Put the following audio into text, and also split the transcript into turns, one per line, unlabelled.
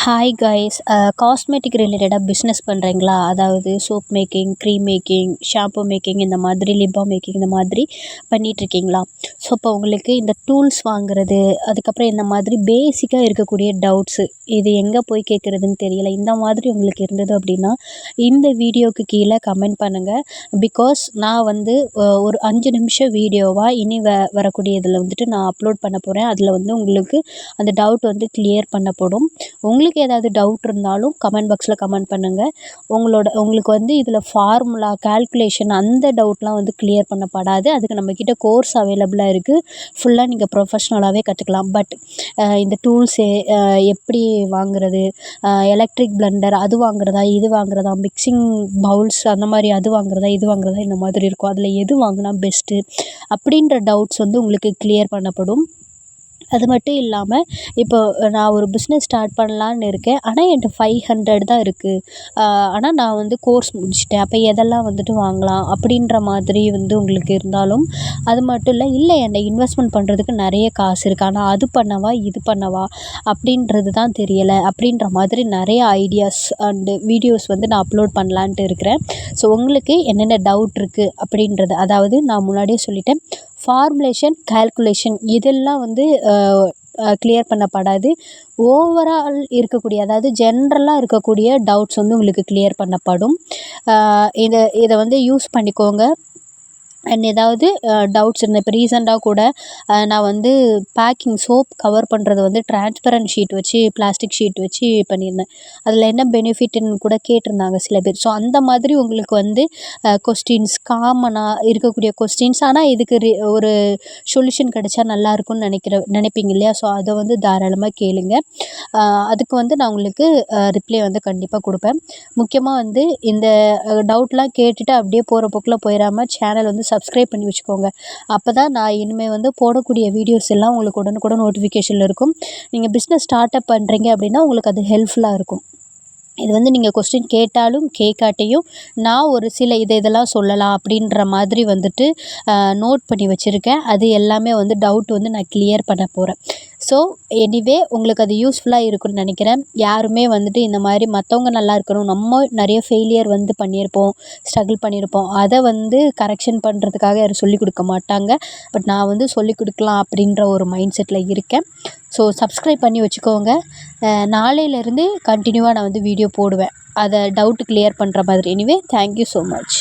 Hi guys, cosmetic ரிலேட்டடாக business பண்ணுறீங்களா? அதாவது soap making, cream making, shampoo making, இந்த மாதிரி லிப் பாம் மேக்கிங் இந்த மாதிரி பண்ணிகிட்ருக்கீங்களா? ஸோ இப்போ உங்களுக்கு இந்த டூல்ஸ் வாங்குறது, அதுக்கப்புறம் இந்த மாதிரி பேசிக்காக இருக்கக்கூடிய டவுட்ஸு, இது எங்கே போய் கேட்குறதுன்னு தெரியல, இந்த மாதிரி உங்களுக்கு இருந்தது அப்படின்னா இந்த வீடியோவுக்கு கீழே கமெண்ட் பண்ணுங்கள். பிகாஸ் நான் வந்து ஒரு 5 நிமிஷம் வீடியோவாக இனி வரக்கூடிய இதில் வந்துட்டு நான் அப்லோட் பண்ண போகிறேன். அதில் வந்து உங்களுக்கு அந்த டவுட் வந்து கிளியர் பண்ணப்படும். உங்களுக்கு ஏதாவது டவுட் இருந்தாலும் கமெண்ட் பாக்ஸில் கமெண்ட் பண்ணுங்கள். உங்களுக்கு வந்து இதில் ஃபார்முலா, கால்குலேஷன் அந்த டவுட்லாம் வந்து கிளியர் பண்ணப்படாது. அதுக்கு நம்மக்கிட்ட கோர்ஸ் அவைலபிளாக இருக்குது. ஃபுல்லாக நீங்கள் ப்ரொஃபஷ்னலாகவே கற்றுக்கலாம். பட் இந்த டூல்ஸு எப்படி வாங்குறது, எலக்ட்ரிக் பிளெண்டர் அது வாங்குறதா, இது வாங்குறதா, மிக்சிங் பவுல்ஸ் அந்த மாதிரி அது வாங்குறதா, இது வாங்குறதா, இந்த மாதிரி இருக்கும். அதில் எது வாங்கினா பெஸ்ட்டு அப்படின்ற டவுட்ஸ் வந்து உங்களுக்கு கிளியர் பண்ணப்படும். அது மட்டும் இல்லாமல் இப்போ நான் ஒரு பிஸ்னஸ் ஸ்டார்ட் பண்ணலான்னு இருக்கேன். ஆனால் என்கிட்ட 500 தான் இருக்குது. ஆனால் நான் வந்து கோர்ஸ் முடிச்சிட்டேன். அப்போ எதெல்லாம் வந்துட்டு வாங்கலாம் அப்படின்ற மாதிரி வந்து உங்களுக்கு இருந்தாலும், அது மட்டும் இல்லை என்கிட்ட இன்வெஸ்ட்மெண்ட் பண்ணுறதுக்கு நிறைய காசு இருக்குது. ஆனால் அது பண்ணவா, இது பண்ணவா அப்படின்றது தான் தெரியலை. அப்படின்ற மாதிரி நிறைய ஐடியாஸ் அண்டு வீடியோஸ் வந்து நான் அப்லோட் பண்ணலான்ட்டு இருக்கிறேன். ஸோ உங்களுக்கு என்னென்ன டவுட் இருக்குது அப்படின்றது, அதாவது நான் முன்னாடியே சொல்லிட்டேன், ஃபார்முலேஷன், கால்குலேஷன் இதெல்லாம் வந்து கிளியர் பண்ணப்படாது. ஓவரால் இருக்கக்கூடிய, அதாவது ஜென்ரலாக இருக்கக்கூடிய டவுட்ஸ் வந்து உங்களுக்கு கிளியர் பண்ணப்படும். இதை வந்து யூஸ் பண்ணிக்கோங்க. அண்ட் ஏதாவது டவுட்ஸ் இருந்தால், இப்போ ரீசெண்டாக கூட நான் வந்து பேக்கிங் சோப் கவர் பண்ணுறது வந்து டிரான்ஸ்பரண்ட் ஷீட் வச்சு, பிளாஸ்டிக் ஷீட் வச்சு பண்ணியிருந்தேன். அதில் என்ன பெனிஃபிட்னு கூட கேட்டிருந்தாங்க சில பேர். ஸோ அந்த மாதிரி உங்களுக்கு வந்து கொஸ்டின்ஸ் காமனாக இருக்கக்கூடிய கொஸ்டின்ஸ், ஆனால் இதுக்கு ஒரு சொல்யூஷன் கிடைச்சா நல்லாயிருக்கும்னு நினைப்பீங்க இல்லையா? ஸோ அதை வந்து தாராளமாக கேளுங்க. அதுக்கு வந்து நான் உங்களுக்கு ரிப்ளை வந்து கண்டிப்பாக கொடுப்பேன். முக்கியமாக வந்து இந்த டவுட்லாம் கேட்டுட்டு அப்படியே போகிற போக்கில் போயிடாமல் சேனல் வந்து சப்ஸ்கிரைப் பண்ணி வச்சுக்கோங்க. அப்போ தான் நான் இனிமேல் வந்து போடக்கூடிய வீடியோஸ் எல்லாம் உங்களுக்கு உடனுக்குடன் நோட்டிஃபிகேஷனில் இருக்கும். நீங்கள் பிஸ்னஸ் ஸ்டார்ட் அப் பண்ணுறீங்க அப்படின்னா உங்களுக்கு அது ஹெல்ப்ஃபுல்லாக இருக்கும். இது வந்து நீங்கள் கொஸ்டின் கேட்டாலும் கேட்காட்டியும் நான் ஒரு சில இதெல்லாம் சொல்லலாம் அப்படின்ற மாதிரி வந்துட்டு நோட் பண்ணி வச்சுருக்கேன். அது எல்லாமே வந்து டவுட் வந்து நான் கிளியர் பண்ண போகிறேன். ஸோ எனிவே உங்களுக்கு அது யூஸ்ஃபுல்லாக இருக்கும்னு நினைக்கிறேன். யாருமே வந்துட்டு இந்த மாதிரி மற்றவங்க நல்லா இருக்கணும், நம்ம நிறைய ஃபெயிலியர் வந்து பண்ணியிருப்போம், ஸ்ட்ரகிள் பண்ணியிருப்போம், அதை வந்து கரெக்ஷன் பண்ணுறதுக்காக யாரும் சொல்லிக் கொடுக்க மாட்டாங்க. பட் நான் வந்து சொல்லிக் கொடுக்கலாம் அப்படின்ற ஒரு மைண்ட் செட்டில் இருக்கேன். ஸோ சப்ஸ்கிரைப் பண்ணி வச்சுக்கோங்க. நாளையிலேருந்து கண்டினியூவாக நான் வந்து வீடியோ போடுவேன், அதை டவுட் கிளியர் பண்ணுற மாதிரி. Anyway thank you so much.